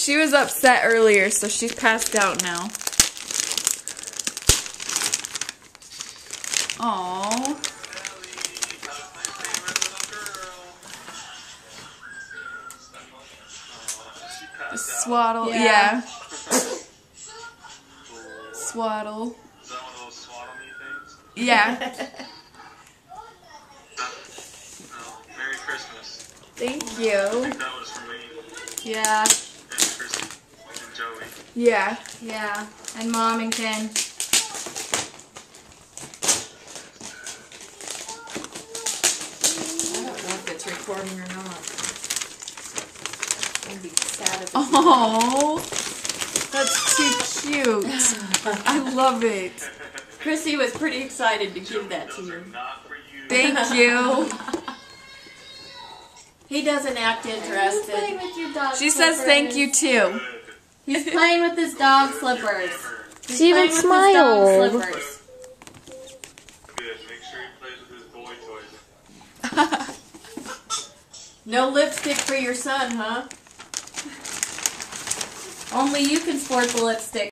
She was upset earlier, so she's passed out now. Aww. The swaddle, yeah. Swaddle. Is that one of those swaddle me things? Yeah. Merry Christmas. Thank I you. think that was for me Yeah, and Chrissy and Joey. Yeah. yeah. And Mom and Ken. I don't know if it's recording or not. I'd be sad if it's Oh, that's too cute. I love it. Chrissy was pretty excited to give that to Those are you. not for you. Thank you. He doesn't act He's interested. playing with your dog She says thank you too. Good. He's playing with his dog slippers. He's She playing even with his dog smiled. slippers. Good. Make sure he plays with his boy toys. No lipstick for your son, huh? Only you can sport the lipstick.